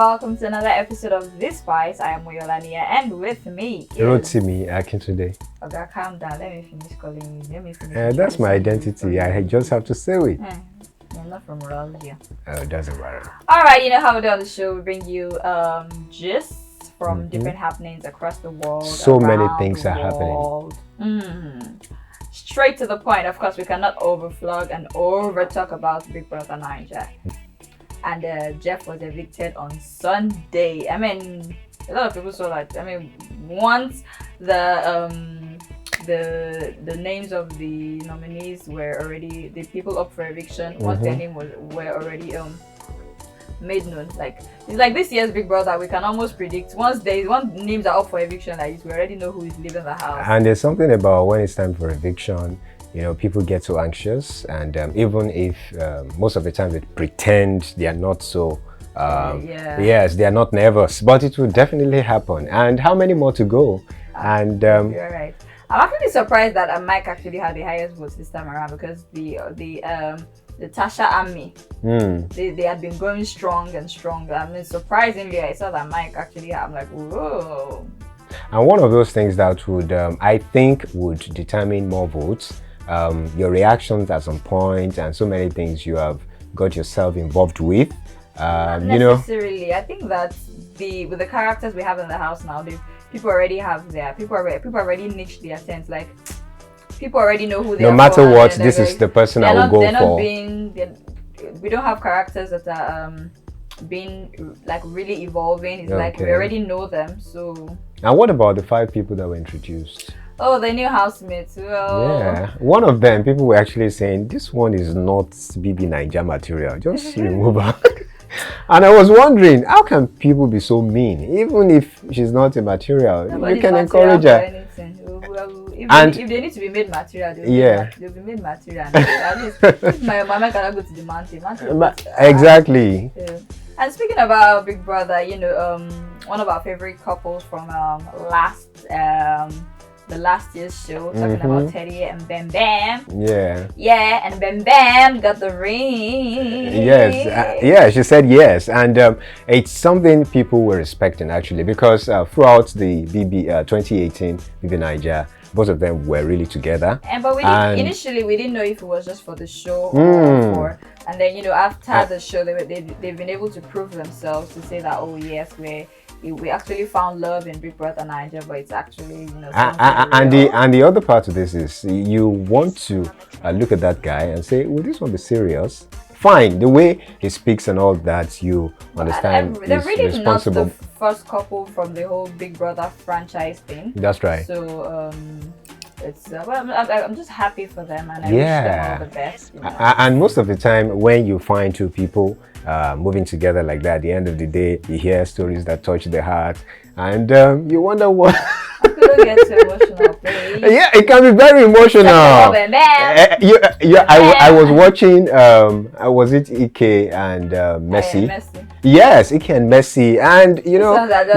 welcome to another episode of This Spice. I am Omoyele Sowore, and with me is... Rotimi Akintunde. Okay, calm down. Let me finish calling you. That's my identity. I just have to say it. You're not from around here. Oh, it doesn't matter. Alright, you know how we do on the show. We bring you gists from different happenings across the world. So many things are happening. Straight to the point. Of course, we cannot overflog and over talk about Big Brother Naija. And Jeff was evicted on Sunday. I mean, a lot of people saw that. I mean, once the names of the nominees were already, the people up for eviction, once their name were already made known. Like, it's like this year's Big Brother, we can almost predict once names are up for eviction like this, we already know who is leaving the house. And there's something about when it's time for eviction, you know, people get so anxious, and even if most of the time they pretend they are not so yes, they are not nervous, but it will definitely happen. And how many more to go? And you're right. I'm actually surprised that Mike actually had the highest votes this time around, because the Tasha army, they had been going strong and stronger. I mean, surprisingly, I saw that Mike actually had, I'm like, whoa. And one of those things that would, I think, would determine more votes, your reactions at some point, and so many things you have got yourself involved with. Not necessarily. I think that with the characters we have in the house now, people already niched their sense. Like, people already know who they are. No matter what, this is the person I will go for. We don't have characters that are being like really evolving. It's like we already know them. So. And what about the 5 people that were introduced? Oh, the new housemates. Well, yeah, one of them, people were actually saying this one is not BB Naija material. Just remove her. And I was wondering, how can people be so mean? Even if she's not a material, you can encourage her. If they need to be made material, they'll be made material. At least my mama cannot go to the mountain. Exactly. Yeah. And speaking about Big Brother, you know, one of our favorite couples from the last year's show, talking about Teddy and Bam Bam. Yeah, and Bam Bam got the ring. Yes, she said yes, and it's something people were respecting actually, because throughout the 2018 BB Naija, both of them were really together. But initially we didn't know if it was just for the show or for. And then, you know, after the show, they've been able to prove themselves to say that, oh yes, we actually found love in Big Brother Naija, but it's actually, you know, and the other part of this is you want to look at that guy and say, will this one be serious? Fine, the way he speaks and all that, you understand. They're really responsible. Not the first couple from the whole Big Brother franchise thing. That's right. So it's I'm just happy for them, and I wish them all the best. You know? And most of the time, when you find 2 people moving together like that, at the end of the day, you hear stories that touch the heart, and you wonder what. I couldn't get too emotional, please. Yeah, it can be very emotional. I was watching. Was it Ike and Messi? Messi. Yes, Ike and Messi, and you know that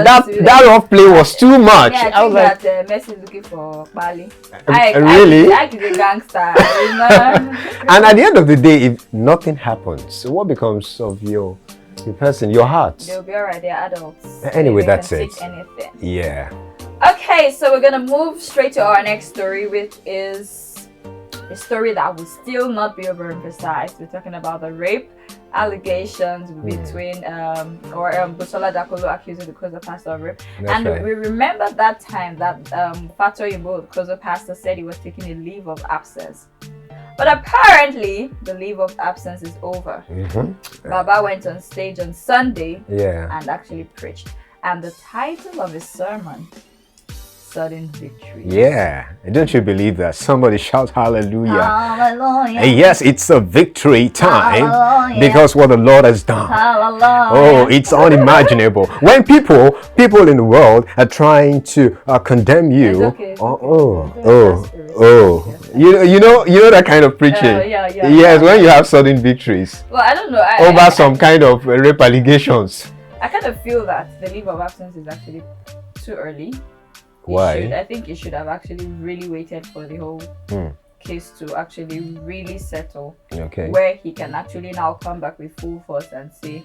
rough play was too much. Yeah, I think that Messi is looking for Bali. Really? I think he's a gangster. And at the end of the day, if nothing happens, what becomes of your person, your heart? They'll be alright. They're adults. Anyway, that's it. Anything. Yeah. Okay, so we're gonna move straight to our next story, which is a story that will still not be overemphasized. We're talking about the rape allegations between Busola Dakolo accusing the Coza Pastor of rape. That's right. We remember that time that Fatoyinbo, the Coza Pastor, said he was taking a leave of absence. But apparently, the leave of absence is over. Baba went on stage on Sunday and actually preached. And the title of his sermon, Sudden Victory. Yeah, don't you believe that? Somebody shout hallelujah. Hallelujah. Yes, it's a victory time. Hallelujah. Because what the Lord has done. Hallelujah. Oh, it's unimaginable. When people in the world are trying to condemn you. You know that kind of preaching. Yes, when you have sudden victories. Well, I don't know. Over some kind of rape allegations. I kind of feel that the leave of absence is actually too early. Why? I think you should have actually really waited for the whole case to actually really settle. Okay. Where he can actually now come back with full force and say,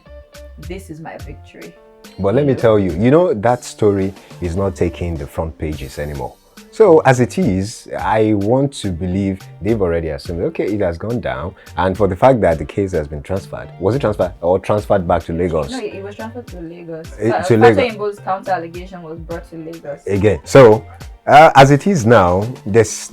this is my victory. But let me tell you, that story is not taking the front pages anymore. So as it is, I want to believe they've already assumed, okay, it has gone down. And for the fact that the case has been transferred, was it transferred or transferred back to Lagos? No, it was transferred to Lagos. Fatoyinbo's counter allegation was brought to Lagos. Again, so as it is now, there's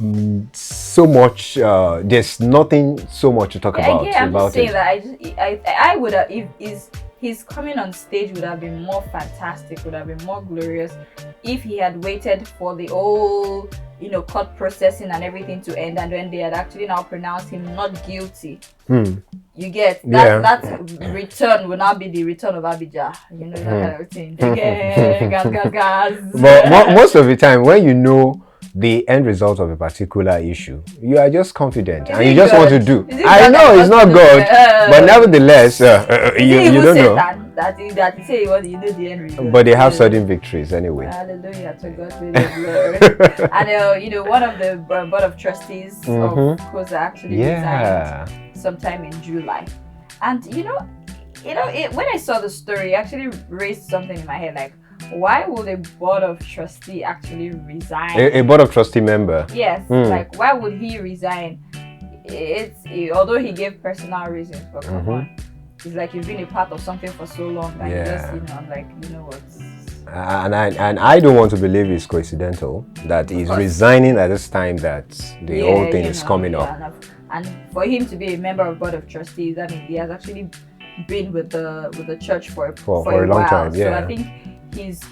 so much, there's nothing so much to talk about. Yeah, I'm just saying that I would have, if his coming on stage would have been more fantastic, would have been more glorious if he had waited for the whole, court processing and everything to end, and when they had actually now pronounced him not guilty. You get that return will now be the return of Abijah, that kind of thing. But most of the time, when you know the end result of a particular issue, you are just confident and you just want to do. I know it's not God, but nevertheless, you don't know. That he say you know the end result. But they have certain victories anyway. Hallelujah to God be the glory. And one of the board of trustees of Coza actually resigned sometime in July. And when I saw the story, it actually raised something in my head, like, why would a board of trustee actually resign? A board of trustee member? Yes. Like, why would he resign? Although he gave personal reasons, but come on. It's like you've been a part of something for so long that you just, I'm like, what? And I don't want to believe it's coincidental that he's resigning at this time that the whole thing is coming up. And for him to be a member of board of trustees, I mean, he has actually been with the church for a long time. Yeah. So I think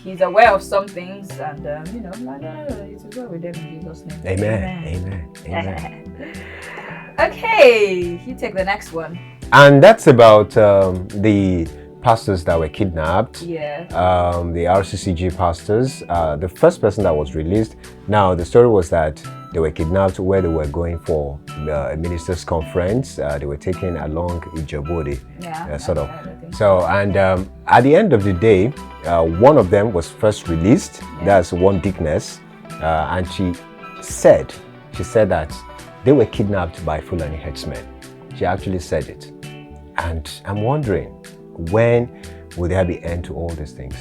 he's aware of some things, and it's well with them in Jesus' name. Amen. Okay, you take the next one. And that's about the pastors that were kidnapped. Yeah. The RCCG pastors. The first person that was released. Now the story was that they were kidnapped where they were going for a ministers' conference. They were taken along Ijebu, sort of. So, and at the end of the day, one of them was first released. That's one Dickness, and she said that they were kidnapped by Fulani headsmen. She actually said it, and I'm wondering, when will there be end to all these things?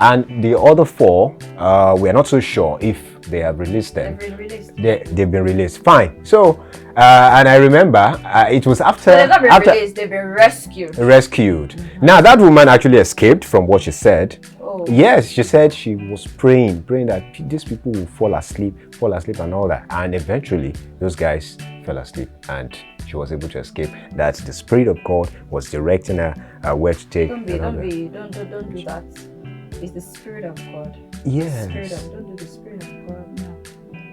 And the other four, we are not so sure if they have released them. They've been released. They've been released. Fine. So, and I remember it was after. So they've not been released. They've been rescued. Rescued. Now that woman actually escaped from what she said. Oh. Yes, she said she was praying that these people will fall asleep, and all that. And eventually, those guys fell asleep, and she was able to escape. That the Spirit of God was directing her where to take. Don't do that. It's the Spirit of God. Yes. Don't do the Spirit of God. No,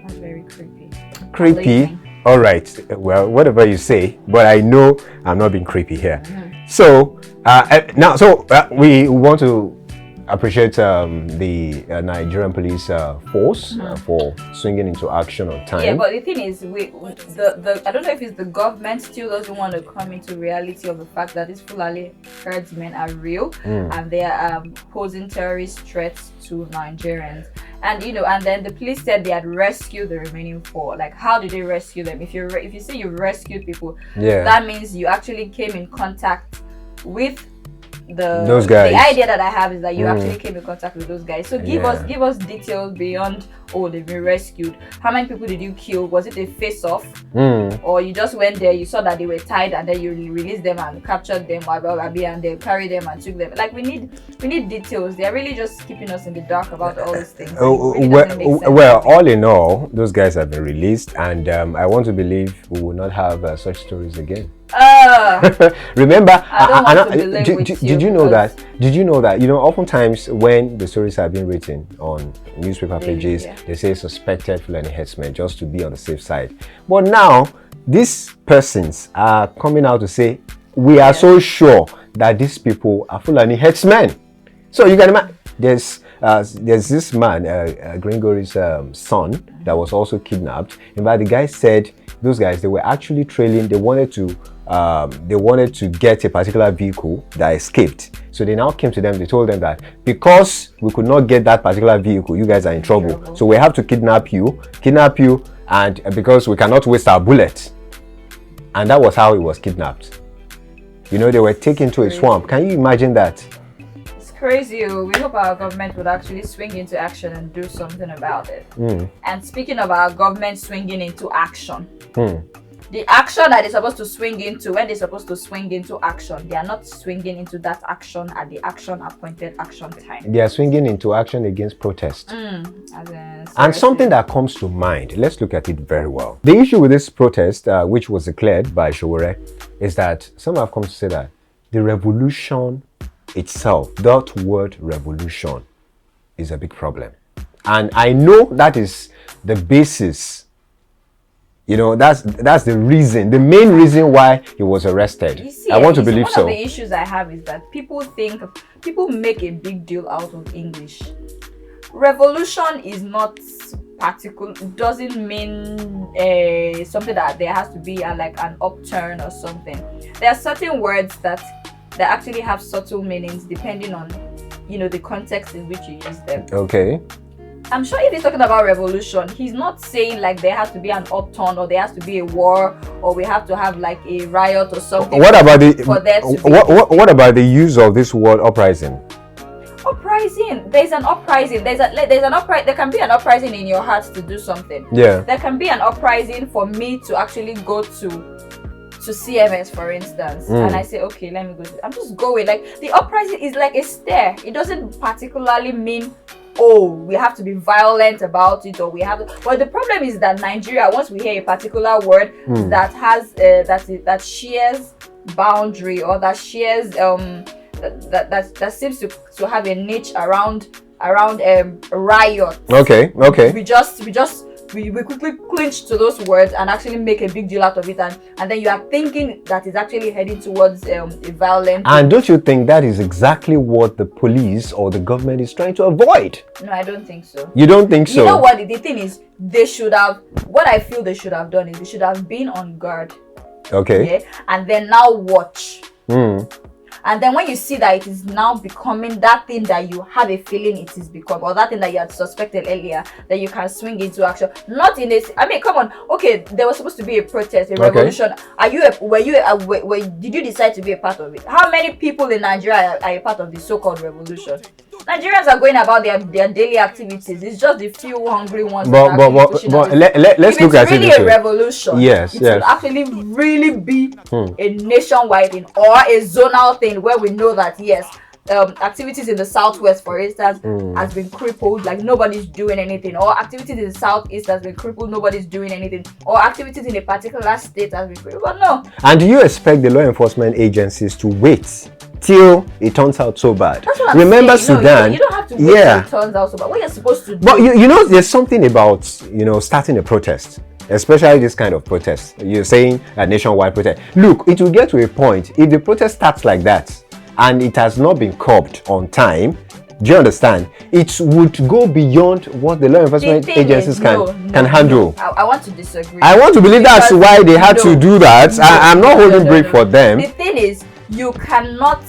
that's very creepy. Creepy. All right. Well, whatever you say, but I know I'm not being creepy here. So now, we want to appreciate the Nigerian police force for swinging into action on time. Yeah, but the thing is, I don't know if it's the government still doesn't want to come into reality of the fact that these Fulani herdsmen are real and they are posing terrorist threats to Nigerians. And and then the police said they had rescued the remaining four. Like, how did they rescue them? If you say you rescued people, that means you actually came in contact with those guys. The idea that I have is that you actually came in contact with those guys. So give us details beyond, they've been rescued. How many people did you kill? Was it a face-off? Or you just went there, you saw that they were tied, and then you released them and captured them, and they carried them and took them? Like, we need details. They're really just keeping us in the dark about all these things. Well, all in all, those guys have been released, and I want to believe we will not have such stories again. Remember, did you know that? Oftentimes when the stories have been written on newspaper pages, they say suspected Fulani headsmen, just to be on the safe side. But now these persons are coming out to say we are so sure that these people are Fulani headsmen. So you can imagine, there's this man, Gregory's son, that was also kidnapped. In fact, the guy said those guys, they were actually trailing. They wanted to get a particular vehicle that escaped. So they now came to them. They told them that because we could not get that particular vehicle, you guys are in trouble. So we have to kidnap you, and because we cannot waste our bullets. And that was how he was kidnapped. They were taken to a swamp. Can you imagine that? It's crazy. We hope our government would actually swing into action and do something about it. And speaking of our government swinging into action, the action that they're supposed to swing into, when they're supposed to swing into action, they are not swinging into that action at the appointed action time. They are swinging into action against protest. And something that comes to mind, let's look at it very well. The issue with this protest, which was declared by Sowore, is that some have come to say that the revolution itself, that word revolution, is a big problem. And I know that is the basis. You know, that's the reason, the main reason why he was arrested. You see, I want to believe so. One of the issues I have is that people make a big deal out of English. Revolution is not particular, doesn't mean something that there has to be like an upturn or something. There are certain words that actually have subtle meanings depending on, the context in which you use them. Okay. I'm sure if he's talking about revolution, he's not saying like there has to be an upturn or there has to be a war or we have to have like a riot or something. What about the use of this word uprising? Uprising. There's an uprising. There can be an uprising in your heart to do something. Yeah. There can be an uprising for me to actually go to CMS, for instance, and I say, okay, let me go. I'm just going. Like the uprising is like a stare. It doesn't particularly mean, oh, we have to be violent about it, or we have to. But the problem is that Nigeria, once we hear a particular word that has that shares boundary or that shares that seems to have a niche around riot. Okay. We quickly clinch to those words and actually make a big deal out of it, and then you are thinking that it's actually heading towards a violent. And don't you think that is exactly what the police or the government is trying to avoid? No, I don't think so. You don't think so? You know what? The thing is, what I feel they should have done is they should have been on guard. Okay. Yeah? And then now watch. And then when you see that it is now becoming that thing that you have a feeling it is become, or that thing that you had suspected earlier, that you can swing into action. Not in this. I mean, come on. Okay, there was supposed to be a protest, a revolution. Did you decide to be a part of it? How many people in Nigeria are a part of the so-called revolution? Nigerians are going about their daily activities. It's just the few hungry ones. But let's look at it. If it's really a revolution, yes, it will actually really be a nationwide thing or a zonal thing where we know that yes, activities in the southwest, for instance, has been crippled, like nobody's doing anything, or activities in the southeast has been crippled, nobody's doing anything, or activities in a particular state has been crippled. But no. And do you expect the law enforcement agencies to wait till it turns out so bad? That's what I'm Remember saying. Sudan? You don't have to wait till it turns out so bad. What you're supposed to do. But you know, there's something about starting a protest, especially this kind of protest. You're saying a nationwide protest. Look, it will get to a point if the protest starts like that and it has not been curbed on time. Do you understand? It would go beyond what the law enforcement agencies can handle. I want to disagree. I want to believe that's why they had to do that. I'm not holding brief for them. The thing is, you cannot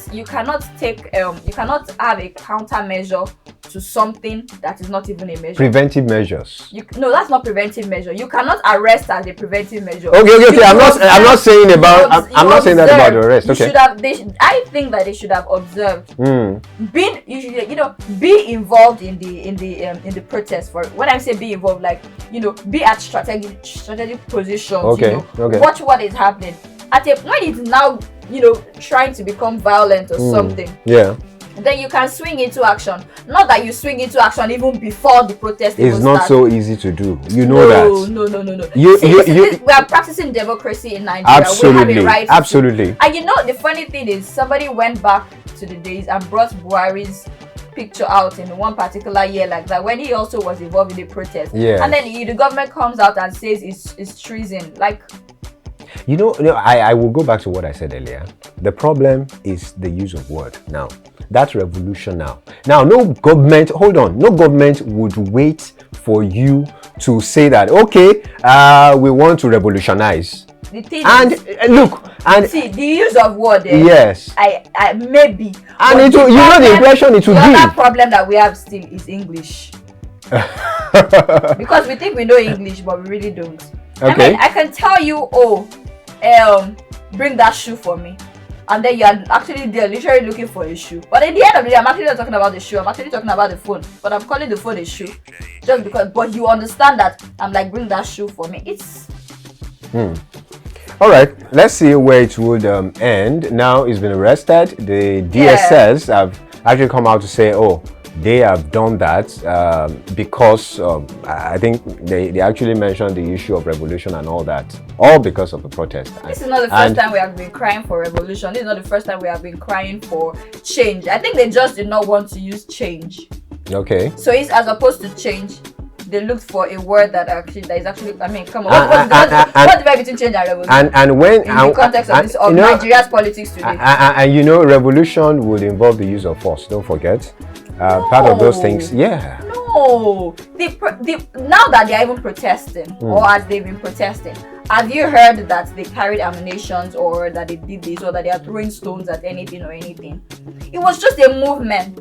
have a countermeasure to something that is not even a measure. Preventive measures. No, that's not preventive measure. You cannot arrest as a preventive measure. Okay. I'm not saying that about the arrest. Okay. I think that they should have observed. Be involved in the protest. For when I say be involved, like be at strategic positions. Okay. Watch what is happening. When it's now trying to become violent or something. Yeah. Then you can swing into action. Not that you swing into action even before the protest. It's not so easy to do. You know that. No. We are practicing democracy in Nigeria. Absolutely. We have a right Absolutely. And the funny thing is, somebody went back to the days and brought Buhari's picture out in one particular year like that when he also was involved in the protest. Yeah. And then the government comes out and says it's treason. Like. I will go back to what I said earlier. The problem is the use of word now. That's revolution now. Now, no government would wait for you to say that, okay, we want to revolutionize. The thing see the use of word. Yes. I maybe. And the impression it will give. The other problem that we have still is English. Because we think we know English, but we really don't. Okay. I can tell you, bring that shoe for me. and then you're actually there literally looking for a shoe. But at the end of the day, I'm actually not talking about the shoe, I'm actually talking about the phone. But I'm calling the phone a shoe. Just because, but you understand that I'm like, bring that shoe for me. It's... All right, let's see where it would end. Now he's been arrested. The DSS have actually come out to say, oh, they have done that because I think they actually mentioned the issue of revolution and all that, all because of the protest. This is not the first time we have been crying for revolution. This is not the first time we have been crying for change. I think they just did not want to use change. Okay. So it's as opposed to change, they looked for a word that is actually. I mean, come on. What's the difference between change and revolution? And when in the context of this of Nigeria's politics today. And revolution would involve the use of force. Don't forget. Part of those things. Yeah. No. Now that they are even protesting, or as they've been protesting, have you heard that they carried ammunitions, or that they did this, or that they are throwing stones at anything or anything? It was just a movement.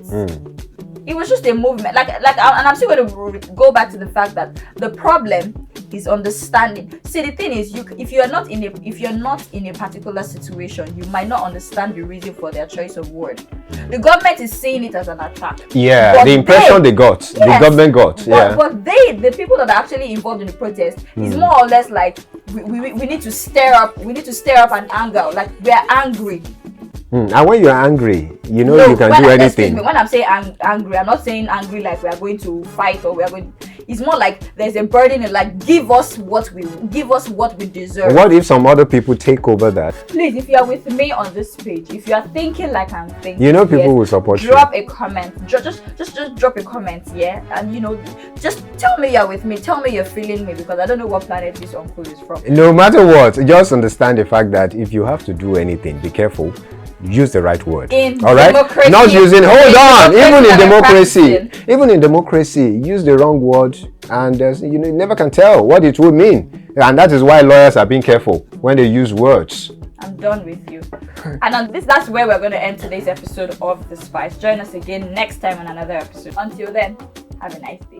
It was just a movement. And I'm still going to go back to the fact that the problem is understanding. See, the thing is, if you're not in a particular situation, you might not understand the reason for their choice of word. The government is seeing it as an attack. Yeah, but the impression the government got. But the people that are actually involved in the protest is more or less like we need to stir up an anger. Like, we're angry. And when you're angry, you can do anything. When I'm saying angry, I'm not saying angry like we are going to fight or we are going. It's more like there's a burden in like give us what we deserve. What if some other people take over that? Please, if you are with me on this page, if you are thinking like I'm thinking, people will support you. Drop a comment. Just drop a comment, yeah, and just tell me you're with me. Tell me you're feeling me, because I don't know what planet this uncle is from. No matter what, just understand the fact that if you have to do anything, be careful. Use the right word. All right, not using. Hold on. Even in democracy, use the wrong word, and you never can tell what it would mean. And that is why lawyers are being careful when they use words. I'm done with you. And that's where we're going to end today's episode of The Spice. Join us again next time on another episode. Until then, have a nice day.